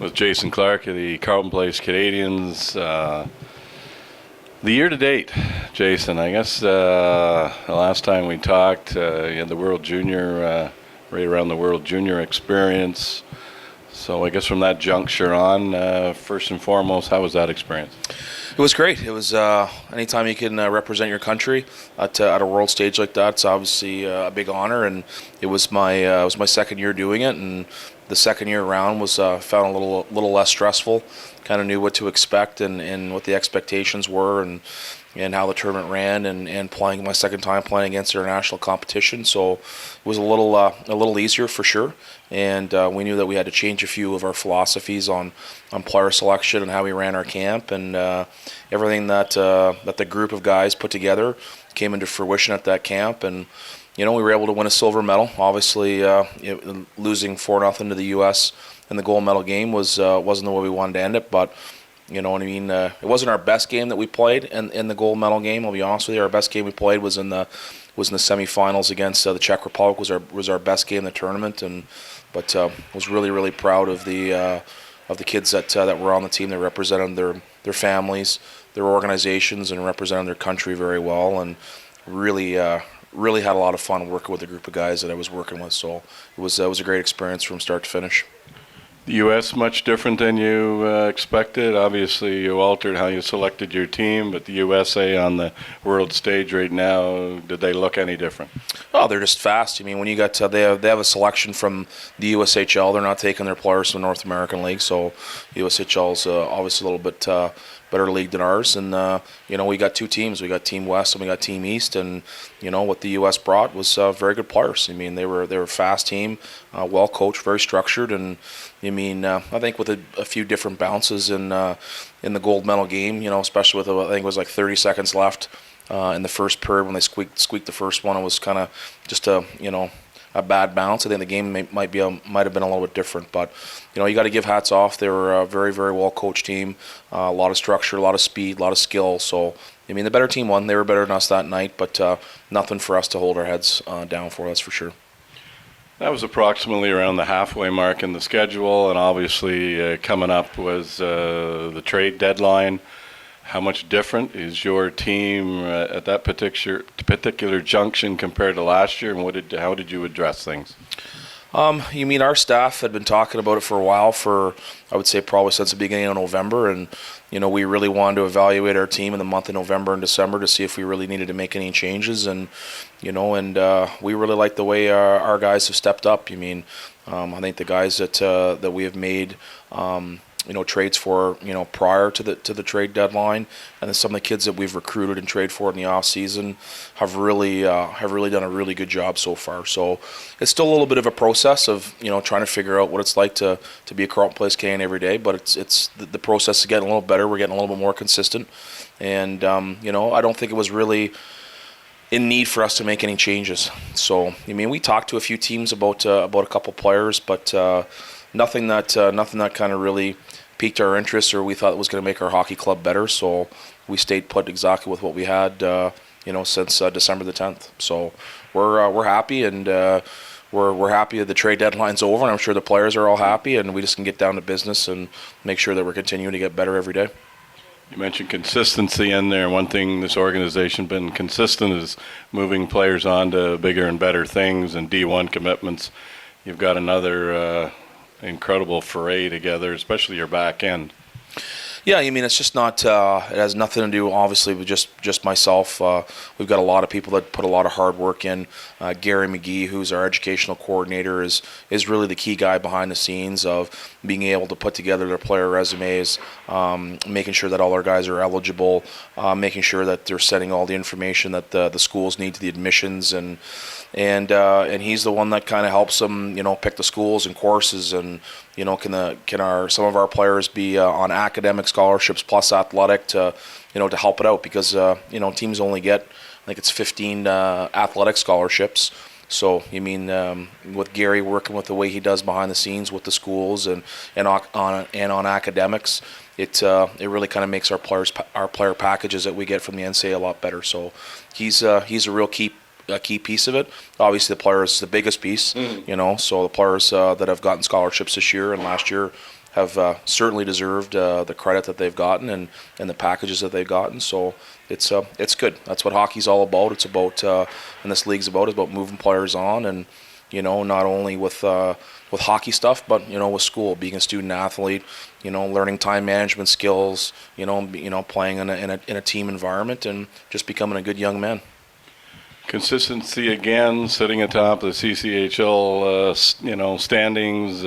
with Jason Clarke of the Carleton Place Canadians. The year to date, Jason, I guess the last time we talked, you had the World Junior, right around the World Junior experience. So I guess from that juncture on, first and foremost, how was that experience? It was great. It was anytime you can represent your country at a world stage like that, it's obviously a big honor. And it was my second year doing it, and the second year around was found a little less stressful. Kind of knew what to expect and what the expectations were, and how the tournament ran, and playing my second time playing against international competition. So it was a little easier for sure. And we knew that we had to change a few of our philosophies on player selection and how we ran our camp, and everything that the group of guys put together came into fruition at that camp. And we were able to win a silver medal. Obviously, losing 4-0 to the U.S. in the gold medal game wasn't the way we wanted to end it, but you know what I mean. It wasn't our best game that we played in the gold medal game. I'll be honest with you. Our best game we played was in the semifinals against the Czech Republic. Was our best game in the tournament, but was really proud of the kids that were on the team that represented their families, their organizations, and represented their country very well, and really had a lot of fun working with a group of guys that I was working with. So it was a great experience from start to finish. The U.S. much different than you expected. Obviously, you altered how you selected your team, but the USA on the world stage right now, did they look any different? Oh, they're just fast. I mean, when you got they have a selection from the USHL. They're not taking their players from the North American League, so USHL is obviously a little bit better league than ours. And we got two teams. We got Team West and we got Team East. And what the U.S. brought was very good players. I mean, they were a fast team, well coached, very structured. And I think with a few different bounces in the gold medal game, especially with I think it was like 30 seconds left in the first period when they squeaked the first one. It was kind of just a bad bounce. I think the game might have been a little bit different, but you got to give hats off. They were a very well coached team, a lot of structure, a lot of speed, a lot of skill. So the better team won. They were better than us that night, but nothing for us to hold our heads down for. That's for sure. That was approximately around the halfway mark in the schedule, and obviously coming up was the trade deadline. How much different is your team at that particular junction compared to last year, and how did you address things? Our staff had been talking about it for a while, I would say probably since the beginning of November, and we really wanted to evaluate our team in the month of November and December to see if we really needed to make any changes, and we really like the way our guys have stepped up. I think the guys that we have made trades for prior to the trade deadline, and then some of the kids that we've recruited and traded for in the off season have really done a really good job so far. So it's still a little bit of a process of trying to figure out what it's like to be a Carleton Place Canadian every day, but it's the process is getting a little better. We're getting a little bit more consistent, and I don't think it was really in need for us to make any changes. So we talked to a few teams about a couple players, but nothing that kind of really piqued our interest or we thought was going to make our hockey club better. So we stayed put exactly with what we had, since December the 10th. So we're happy, and we're happy that the trade deadline's over, and I'm sure the players are all happy, and we just can get down to business and make sure that we're continuing to get better every day. You mentioned consistency in there. One thing this organization been consistent is moving players on to bigger and better things and D1 commitments. You've got another incredible foray together, especially your back end. Yeah, it's just not. It has nothing to do, obviously, with just myself. We've got a lot of people that put a lot of hard work in. Gary McGee, who's our educational coordinator, is really the key guy behind the scenes of being able to put together their player resumes, making sure that all our guys are eligible, making sure that they're sending all the information that the schools need to the admissions, and he's the one that kind of helps them, pick the schools and courses, and can some of our players be on academic scholarships plus athletic to help it out, because teams only get, I think it's 15 athletic scholarships. So with Gary working with the way he does behind the scenes with the schools and on academics, it really kind of makes our player packages that we get from the NCAA a lot better. So he's a real key piece of it. Obviously, the player is the biggest piece, so the players that have gotten scholarships this year and last year have certainly deserved the credit that they've gotten and the packages that they've gotten. So it's good. That's what hockey's all about. It's about and this league's about is about moving players on, and not only with hockey stuff, but with school, being a student athlete, learning time management skills, playing in a team environment, and just becoming a good young man. Consistency again, sitting atop the CCHL, standings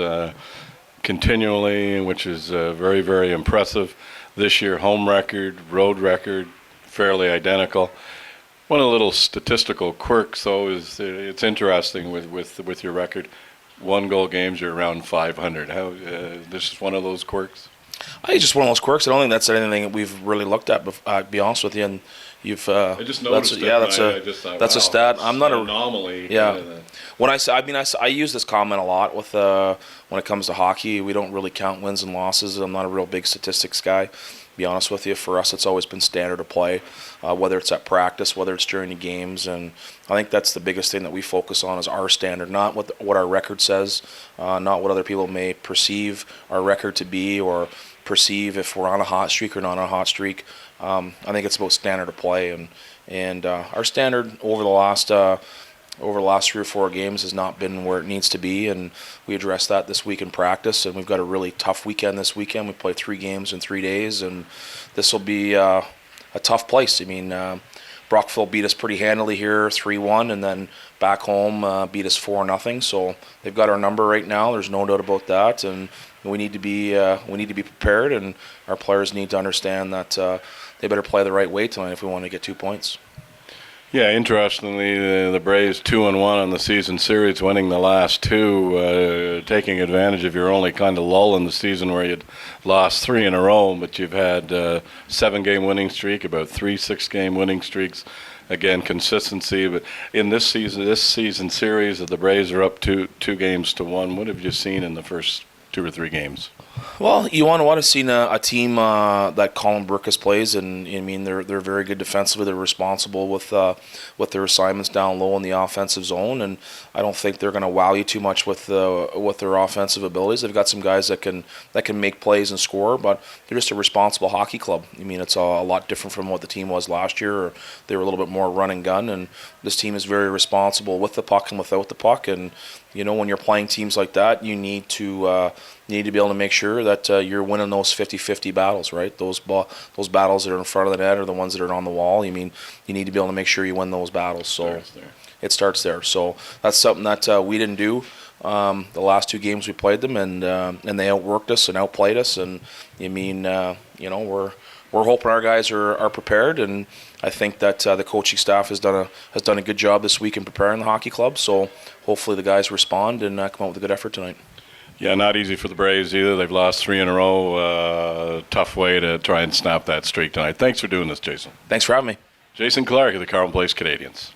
continually, which is very, very impressive. This year, home record, road record, fairly identical. One of the little statistical quirks, though, is it's interesting with your record. 1-goal games, you're around 500. How this is one of those quirks? I think it's just one of those quirks. I don't think that's anything that we've really looked at. To be honest with you, and you've I just noticed that's a stat. I'm not an anomaly. Yeah. When I use this comment a lot with when it comes to hockey. We don't really count wins and losses. I'm not a real big statistics guy. To be honest with you, for us, it's always been standard of play, whether it's at practice, whether it's during the games, and I think that's the biggest thing that we focus on is our standard, not what our record says, not what other people may perceive our record to be or perceive if we're on a hot streak or not on a hot streak. I think it's about standard of play, and our standard over the last 3 or 4 games has not been where it needs to be, and we addressed that this week in practice, and we've got a really tough weekend this weekend. We play 3 games in 3 days, and this will be a tough place. I mean, Brockville beat us pretty handily here, 3-1, and then back home beat us 4-0. So they've got our number right now. There's no doubt about that, and we need to be prepared, and our players need to understand that they better play the right way tonight if we want to get 2 points. Yeah, interestingly, the Braves 2-1 on the season series, winning the last 2, taking advantage of your only kind of lull in the season where you'd lost 3 in a row, but you've had 7-game winning streak, about 3 6-game winning streaks. Again, consistency. But in this season series, the Braves are up 2 games to 1. What have you seen in the first 2 or 3 games? Well, you want to see a team that Colin Burkus plays, and I mean they're very good defensively. They're responsible with their assignments down low in the offensive zone, and I don't think they're going to wow you too much with their offensive abilities. They've got some guys that can make plays and score, but they're just a responsible hockey club. I mean, it's a lot different from what the team was last year. Or they were a little bit more run and gun, and this team is very responsible with the puck and without the puck. And when you're playing teams like that, you need to be able to make sure that you're winning those 50-50 battles, right? Those battles that are in front of the net are the ones that are on the wall. You need to be able to make sure you win those battles. So it starts there. So that's something that we didn't do the last 2 games we played them, and they outworked us and outplayed us. And we're hoping our guys are prepared, and I think that the coaching staff has done a good job this week in preparing the hockey club. So hopefully the guys respond and come out with a good effort tonight. Yeah, not easy for the Braves either. They've lost 3 in a row. Tough way to try and snap that streak tonight. Thanks for doing this, Jason. Thanks for having me. Jason Clarke of the Clarke Place Canadians.